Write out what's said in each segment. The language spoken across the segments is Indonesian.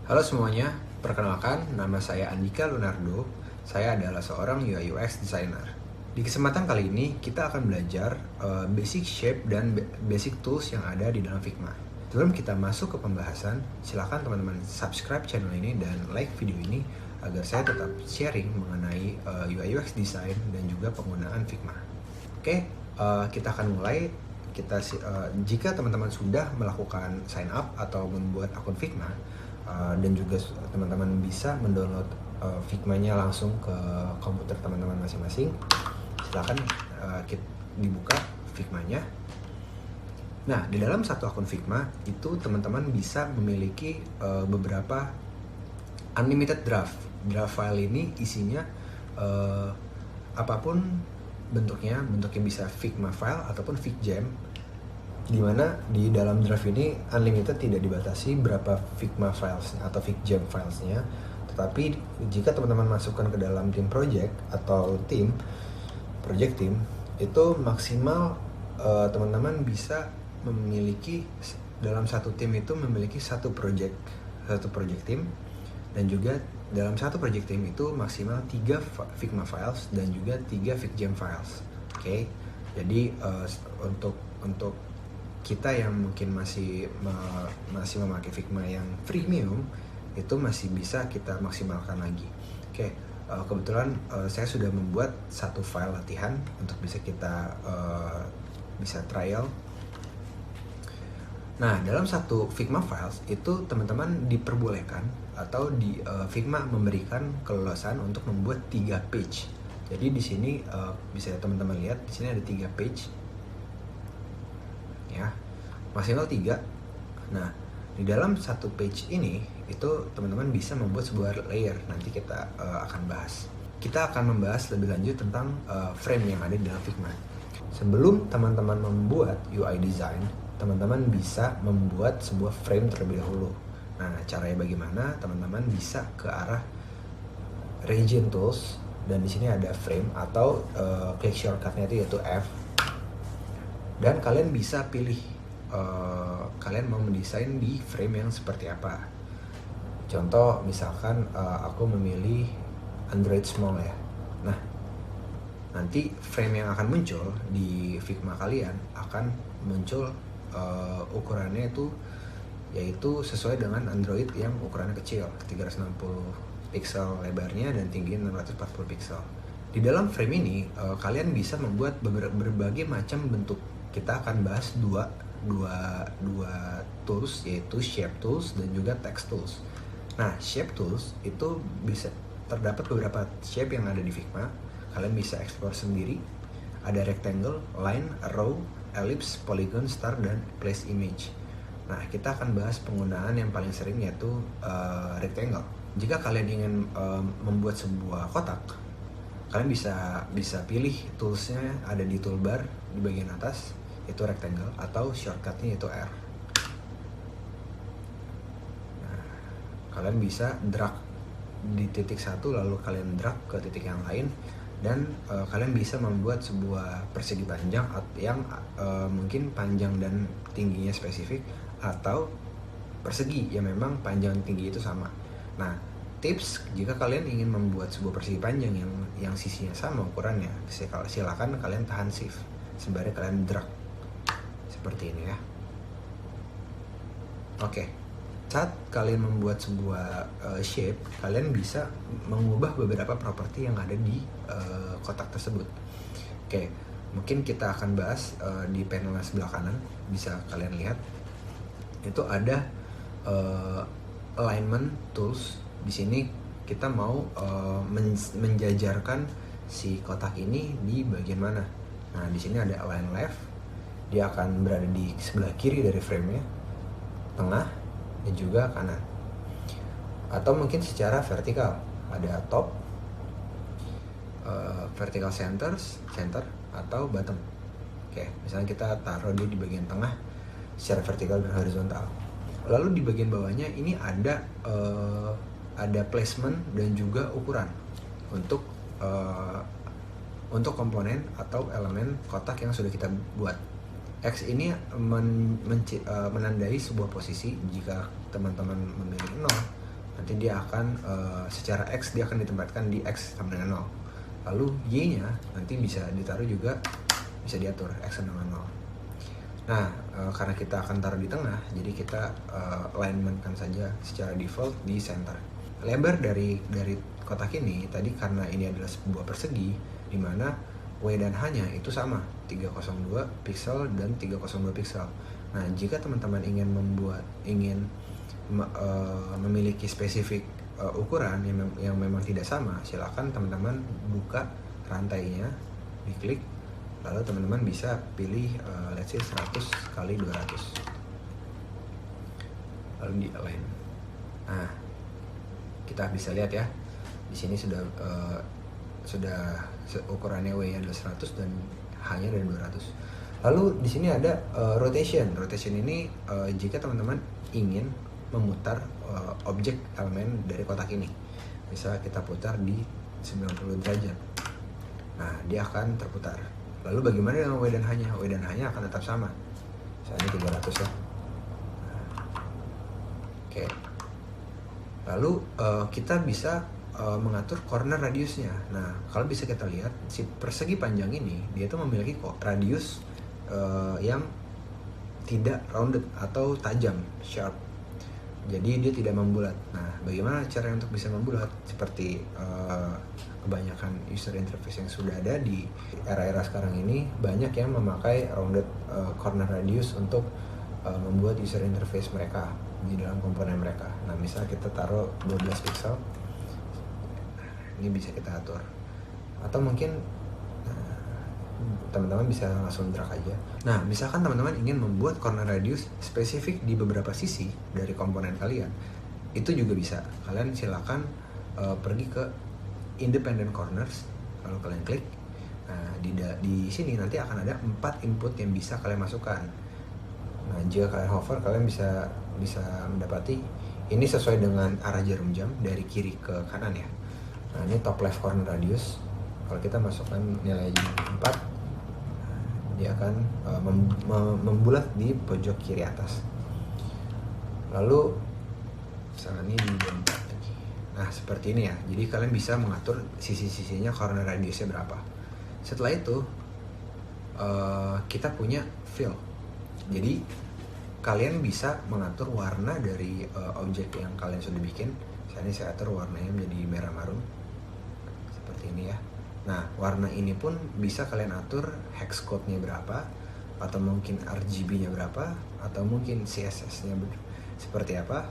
Halo semuanya, perkenalkan nama saya Andika Lunardo. Saya adalah seorang UI UX designer. Di kesempatan kali ini kita akan belajar basic shape dan basic tools yang ada di dalam Figma. Sebelum kita masuk ke pembahasan, silakan teman-teman subscribe channel ini dan like video ini agar saya tetap sharing mengenai UI UX design dan juga penggunaan Figma. Oke, kita akan mulai. Jika teman-teman sudah melakukan sign up atau membuat akun Figma, dan juga teman-teman bisa mendownload Figma-nya langsung ke komputer teman-teman masing-masing, silakan dibuka Figma-nya. Nah, di dalam satu akun Figma itu teman-teman bisa memiliki beberapa unlimited draft file. Ini isinya apapun bentuknya bisa Figma file ataupun FigJam, dimana di dalam draft ini unlimited, tidak dibatasi berapa Figma files atau FigJam filesnya. Tetapi jika teman-teman masukkan ke dalam tim project atau project team, itu maksimal teman-teman bisa memiliki dalam satu tim itu memiliki satu project team, dan juga dalam satu project team itu maksimal 3 Figma files dan juga 3 FigJam files. Oke. Jadi untuk kita yang mungkin masih memakai Figma yang freemium, itu masih bisa kita maksimalkan lagi. Oke, kebetulan saya sudah membuat satu file latihan untuk bisa kita bisa trial. Nah, dalam satu Figma files itu teman-teman diperbolehkan atau di Figma memberikan keleluasan untuk membuat 3 page. Jadi di sini bisa teman-teman lihat, di sini ada 3 page. Ya, maksimal 3. Nah, di dalam satu page ini itu teman-teman bisa membuat sebuah layer. Nanti kita akan bahas. Kita akan membahas lebih lanjut tentang frame yang ada di dalam Figma. Sebelum teman-teman membuat UI design, teman-teman bisa membuat sebuah frame terlebih dahulu. Nah, caranya bagaimana? Teman-teman bisa ke arah region tools, dan di sini ada frame atau klik shortcutnya itu yaitu F. Dan kalian bisa pilih kalian mau mendesain di frame yang seperti apa. Contoh misalkan aku memilih Android small ya. Nah, nanti frame yang akan muncul di Figma kalian akan muncul ukurannya itu yaitu sesuai dengan Android yang ukurannya kecil, 360 pixel lebarnya dan tingginya 640 pixel. Di dalam frame ini kalian bisa membuat berbagai macam bentuk. Kita akan bahas dua tools, yaitu shape tools dan juga text tools. Nah, shape tools itu bisa terdapat beberapa shape yang ada di Figma. Kalian bisa explore sendiri. Ada rectangle, line, row, ellipse, polygon, star, dan place image. Nah, kita akan bahas penggunaan yang paling sering, yaitu rectangle. Jika kalian ingin membuat sebuah kotak, kalian bisa pilih toolsnya ada di toolbar di bagian atas, itu rectangle, atau shortcutnya itu R. Nah, kalian bisa drag di titik satu lalu kalian drag ke titik yang lain, dan kalian bisa membuat sebuah persegi panjang yang mungkin panjang dan tingginya spesifik, atau persegi yang memang panjang dan tinggi itu sama. Nah, tips jika kalian ingin membuat sebuah persegi panjang yang sisinya sama ukurannya, silakan kalian tahan shift sembari kalian drag seperti ini ya. Oke. Saat kalian membuat sebuah shape, kalian bisa mengubah beberapa properti yang ada di kotak tersebut. Oke, mungkin kita akan bahas di panel sebelah kanan. Bisa kalian lihat itu ada alignment tools. Di sini kita mau menjajarkan si kotak ini di bagian mana. Nah, di sini ada align left. Dia akan berada di sebelah kiri dari frame-nya, tengah, dan juga kanan. Atau mungkin secara vertikal, ada top, vertical center, atau bottom. Oke, misalnya kita taruh dia di bagian tengah secara vertikal dan horizontal. Lalu di bagian bawahnya ini ada placement dan juga ukuran untuk komponen atau elemen kotak yang sudah kita buat. X ini menandai sebuah posisi. Jika teman-teman memilih 0, nanti dia akan secara X dia akan ditempatkan di X sama dengan 0. Lalu Y-nya nanti bisa ditaruh juga, bisa diatur X sama dengan 0. Nah, karena kita akan taruh di tengah, jadi kita alignment-kan saja secara default di center. Lebar dari kotak ini tadi, karena ini adalah sebuah persegi di mana W dan H-nya itu sama, 302 piksel dan 302 piksel. Nah, jika teman-teman ingin memiliki spesifik ukuran yang memang tidak sama, silakan teman-teman buka rantainya, diklik, lalu teman-teman bisa pilih let's say 100 kali 200, lalu di align. Nah, kita bisa lihat ya, di sini sudah ukurannya W-nya adalah 100 dan H-nya dari 200. Lalu di sini ada rotation. Rotation ini jika teman-teman ingin memutar objek elemen dari kotak ini. Misalnya kita putar di 90 derajat. Nah, dia akan terputar. Lalu bagaimana dengan W dan H-nya? W dan H-nya akan tetap sama. Misalnya 300 ya. Oke. Lalu kita bisa mengatur corner radiusnya. Nah, kalau bisa kita lihat, si persegi panjang ini dia tuh memiliki radius yang tidak rounded atau tajam, sharp. Jadi dia tidak membulat. Nah, bagaimana cara untuk bisa membulat? Seperti kebanyakan user interface yang sudah ada di era-era sekarang ini, banyak yang memakai rounded corner radius untuk membuat user interface mereka di dalam komponen mereka. Nah, misalnya kita taruh 12 pixel, ini bisa kita atur. Atau mungkin teman-teman bisa langsung drag aja. Nah, misalkan teman-teman ingin membuat corner radius spesifik di beberapa sisi dari komponen kalian, itu juga bisa. Kalian silakan pergi ke independent corners, lalu kalian klik. Nah, di sini nanti akan ada 4 input yang bisa kalian masukkan. Nah, jika kalian hover, kalian bisa mendapati ini sesuai dengan arah jarum jam dari kiri ke kanan ya. Nah, ini top left corner radius. Kalau kita masukkan nilai 4, dia akan membulat di pojok kiri atas. Lalu misalnya ini di 4 lagi. Nah, seperti ini ya. Jadi kalian bisa mengatur sisi-sisinya corner radiusnya berapa. Setelah itu kita punya fill. Jadi kalian bisa mengatur warna dari objek yang kalian sudah bikin. Misalnya saya atur warnanya menjadi merah marun seperti ini ya. Nah, warna ini pun bisa kalian atur hex code-nya berapa, atau mungkin RGB-nya berapa, atau mungkin CSS-nya seperti apa,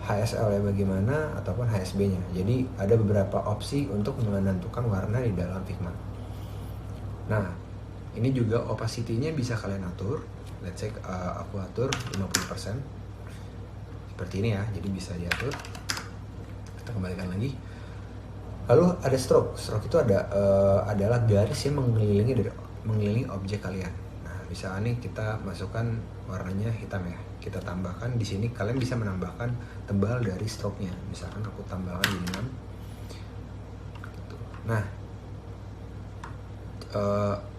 HSL-nya bagaimana, ataupun HSB-nya. Jadi ada beberapa opsi untuk menentukan warna di dalam Figma. Nah, ini juga opacity-nya bisa kalian atur. Let's say aku atur 50%. Seperti ini ya, jadi bisa diatur. Kita kembalikan lagi. Lalu ada stroke. Stroke itu adalah garis yang mengelilingi objek kalian. Nah, misalnya nih kita masukkan warnanya hitam ya. Kita tambahkan di sini, kalian bisa menambahkan tebal dari stroke-nya. Misalkan aku tambahkan di 6. Gitu. Nah,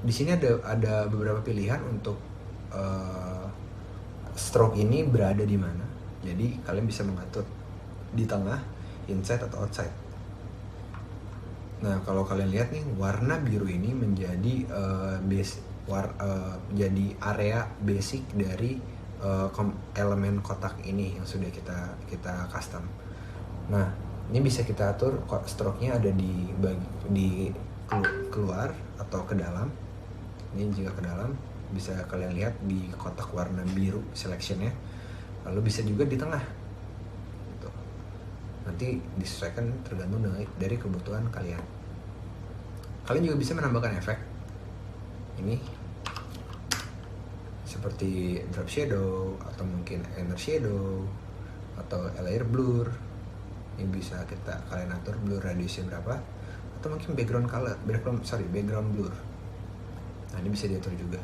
di sini ada beberapa pilihan untuk stroke ini berada di mana. Jadi kalian bisa mengatur di tengah, inside atau outside. Nah, kalau kalian lihat nih, warna biru ini menjadi jadi area basic dari elemen kotak ini yang sudah kita custom. Nah, ini bisa kita atur stroke-nya ada di keluar atau ke dalam. Ini jika ke dalam, bisa kalian lihat di kotak warna biru selection-nya. Lalu bisa juga di tengah. Nanti disesuaikan tergantung dari kebutuhan kalian. Kalian juga bisa menambahkan efek ini seperti drop shadow, atau mungkin inner shadow, atau layer blur. Ini bisa kalian atur blur radiusnya berapa, atau mungkin background blur. Nah, ini bisa diatur juga.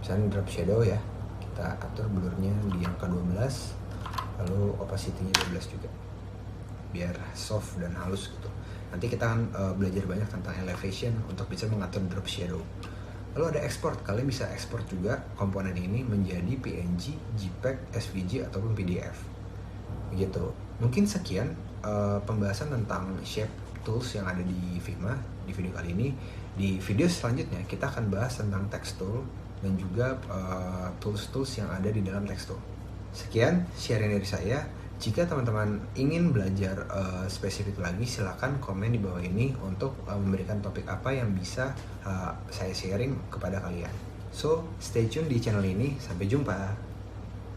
Misalnya drop shadow ya, kita atur blurnya di angka 12, lalu opacity-nya 12 juga, biar soft dan halus gitu. Nanti kita akan belajar banyak tentang elevation untuk bisa mengatur drop shadow. Lalu ada export, kalian bisa export juga komponen ini menjadi PNG, JPEG, SVG ataupun PDF. gitu. Mungkin sekian pembahasan tentang shape tools yang ada di Figma di video kali ini. Di video selanjutnya kita akan bahas tentang text tool dan juga tools-tools yang ada di dalam text tool. Sekian sharing dari saya. Jika teman-teman ingin belajar spesifik lagi, silakan komen di bawah ini untuk memberikan topik apa yang bisa saya sharing kepada kalian. So, stay tune di channel ini. Sampai jumpa.